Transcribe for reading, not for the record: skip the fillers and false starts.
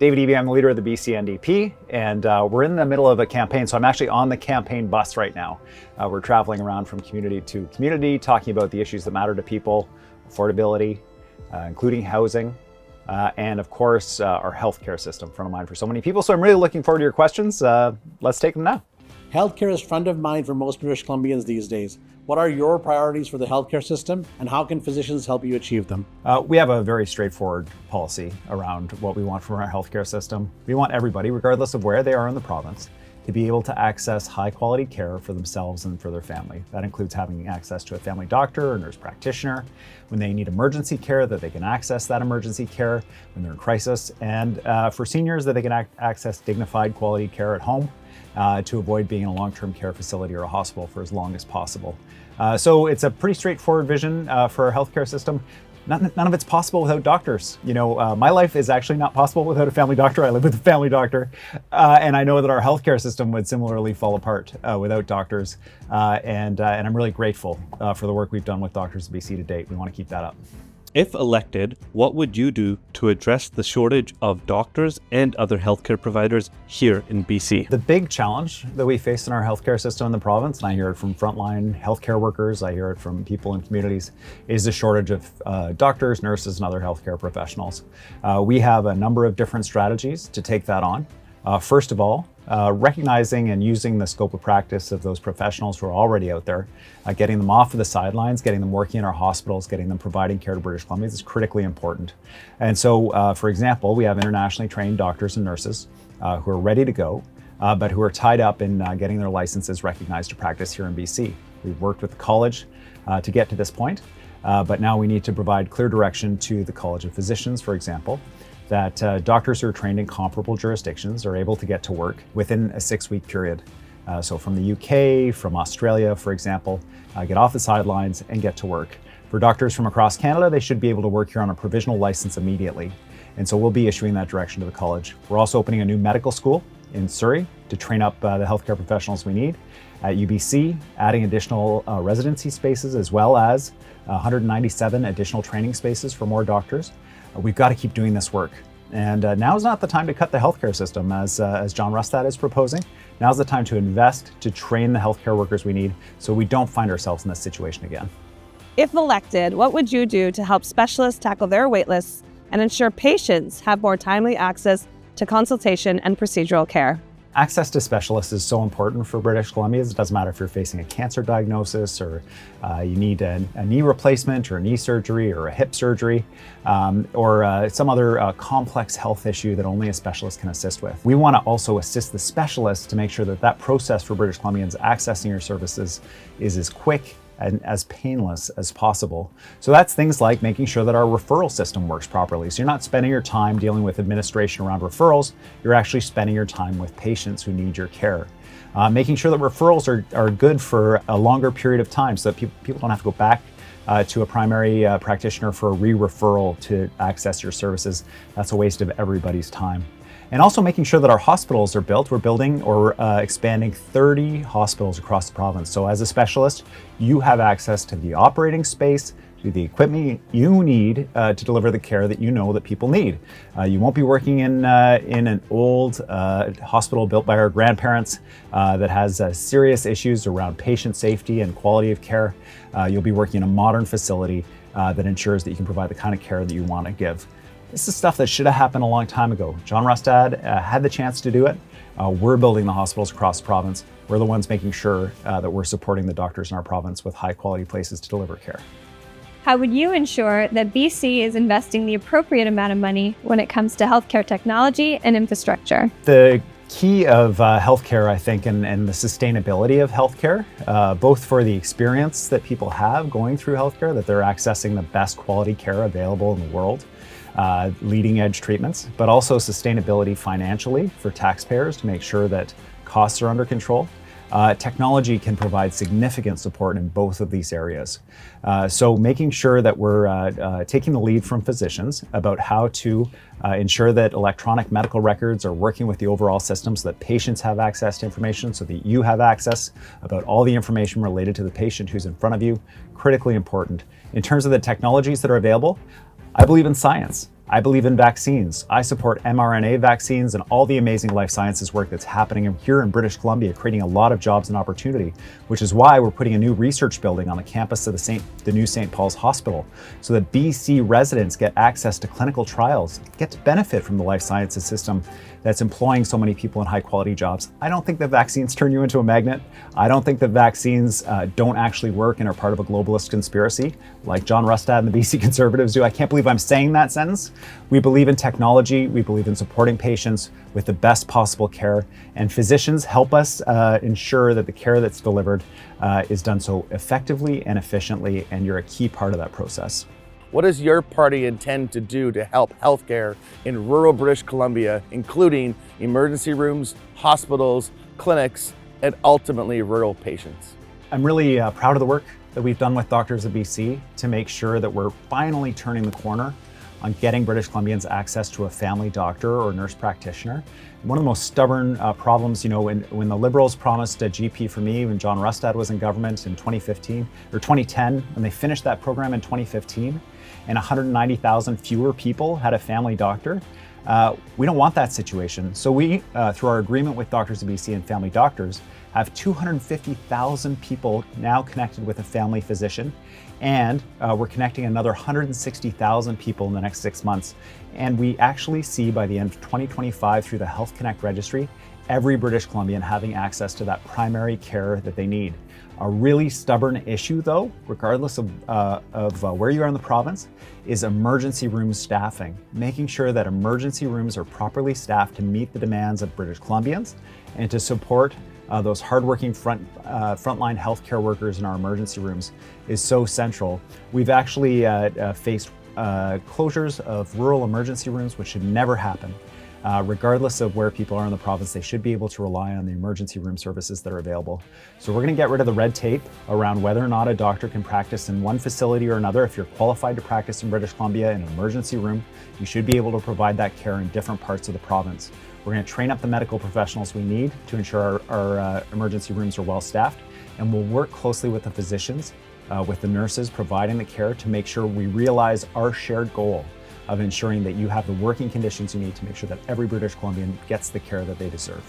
David Eby, I'm the leader of the BC NDP, and we're in the middle of a campaign, so I'm actually on the campaign bus right now. We're traveling around from community to community, talking about the issues that matter to people, affordability, including housing, and of course, our healthcare system, front of mind for so many people. So I'm really looking forward to your questions. Let's take them now. Healthcare is front of mind for most British Columbians these days. What are your priorities for the healthcare system, and how can physicians help you achieve them? We have a very straightforward policy around what we want from our healthcare system. We want everybody, regardless of where they are in the province, to be able to access high quality care for themselves and for their family. That includes having access to a family doctor or nurse practitioner, when they need emergency care, that they can access that emergency care when they're in crisis, and for seniors, that they can access dignified quality care at home to avoid being in a long-term care facility or a hospital for as long as possible. So it's a pretty straightforward vision for our healthcare system. None of it's possible without doctors. You know, my life is actually not possible without a family doctor. I live with a family doctor, and I know that our healthcare system would similarly fall apart without doctors. And I'm really grateful for the work we've done with Doctors of BC to date. We want to keep that up. If elected, what would you do to address the shortage of doctors and other healthcare providers here in BC? The big challenge that we face in our healthcare system in the province, and I hear it from frontline healthcare workers, I hear it from people in communities, is the shortage of doctors, nurses, and other healthcare professionals. We have a number of different strategies to take that on. First of all, recognizing and using the scope of practice of those professionals who are already out there, getting them off of the sidelines, getting them working in our hospitals, getting them providing care to British Columbians is critically important. And so, for example, we have internationally trained doctors and nurses who are ready to go, but who are tied up in getting their licenses recognized to practice here in BC. We've worked with the college to get to this point, but now we need to provide clear direction to the College of Physicians, for example, that doctors who are trained in comparable jurisdictions are able to get to work within a 6-week period. So from the UK, from Australia, for example, get off the sidelines and get to work. For doctors from across Canada, they should be able to work here on a provisional license immediately. And so we'll be issuing that direction to the college. We're also opening a new medical school in Surrey to train up the healthcare professionals we need. At UBC, adding additional residency spaces as well as 197 additional training spaces for more doctors. We've got to keep doing this work. And now's not the time to cut the healthcare system as John Rustad is proposing. Now's the time to invest, to train the healthcare workers we need so we don't find ourselves in this situation again. If elected, what would you do to help specialists tackle their waitlists and ensure patients have more timely access to consultation and procedural care? Access to specialists is so important for British Columbians. It doesn't matter if you're facing a cancer diagnosis or you need a knee replacement or a knee surgery or a hip surgery or some other complex health issue that only a specialist can assist with. We want to also assist the specialists to make sure that that process for British Columbians accessing your services is as quick and as painless as possible. So that's things like making sure that our referral system works properly. So you're not spending your time dealing with administration around referrals, you're actually spending your time with patients who need your care. Making sure that referrals are good for a longer period of time so that people don't have to go back to a primary practitioner for a re-referral to access your services. That's a waste of everybody's time. And also making sure that our hospitals are built. We're building or expanding 30 hospitals across the province. So as a specialist, you have access to the operating space, to the equipment you need to deliver the care that you know that people need. You won't be working in an old hospital built by our grandparents that has serious issues around patient safety and quality of care. You'll be working in a modern facility that ensures that you can provide the kind of care that you want to give. This is stuff that should have happened a long time ago. John Rustad had the chance to do it. We're building the hospitals across the province. We're the ones making sure that we're supporting the doctors in our province with high quality places to deliver care. How would you ensure that BC is investing the appropriate amount of money when it comes to healthcare technology and infrastructure? The key of healthcare, I think, and the sustainability of healthcare, both for the experience that people have going through healthcare, that they're accessing the best quality care available in the world, leading edge treatments, but also sustainability financially for taxpayers to make sure that costs are under control. Technology can provide significant support in both of these areas. So making sure that we're taking the lead from physicians about how to ensure that electronic medical records are working with the overall system so that patients have access to information, so that you have access about all the information related to the patient who's in front of you, critically important. In terms of the technologies that are available, I believe in science. I believe in vaccines. I support mRNA vaccines and all the amazing life sciences work that's happening here in British Columbia, creating a lot of jobs and opportunity, which is why we're putting a new research building on the campus of the new St. Paul's Hospital, so that BC residents get access to clinical trials, get to benefit from the life sciences system that's employing so many people in high quality jobs. I don't think that vaccines turn you into a magnet. I don't think that vaccines don't actually work and are part of a globalist conspiracy like John Rustad and the BC Conservatives do. I can't believe I'm saying that sentence. We believe in technology. We believe in supporting patients with the best possible care, and physicians help us ensure that the care that's delivered is done so effectively and efficiently, and you're a key part of that process. What does your party intend to do to help healthcare in rural British Columbia, including emergency rooms, hospitals, clinics, and ultimately rural patients? I'm really proud of the work that we've done with Doctors of BC to make sure that we're finally turning the corner on getting British Columbians access to a family doctor or nurse practitioner. One of the most stubborn problems, when the Liberals promised a GP for me when John Rustad was in government in 2015 or 2010, when they finished that program in 2015, and 190,000 fewer people had a family doctor. We don't want that situation. So we, through our agreement with Doctors of BC and Family Doctors, have 250,000 people now connected with a family physician, and we're connecting another 160,000 people in the next 6 months. And we actually see by the end of 2025 through the Health Connect registry, every British Columbian having access to that primary care that they need. A really stubborn issue though, regardless of where you are in the province, is emergency room staffing. Making sure that emergency rooms are properly staffed to meet the demands of British Columbians and to support those hardworking frontline healthcare workers in our emergency rooms is so central. We've actually faced closures of rural emergency rooms, which should never happen. Regardless of where people are in the province, they should be able to rely on the emergency room services that are available. So we're going to get rid of the red tape around whether or not a doctor can practice in one facility or another. If you're qualified to practice in British Columbia in an emergency room, you should be able to provide that care in different parts of the province. We're going to train up the medical professionals we need to ensure our emergency rooms are well staffed, and we'll work closely with the physicians, with the nurses providing the care to make sure we realize our shared goal of ensuring that you have the working conditions you need to make sure that every British Columbian gets the care that they deserve.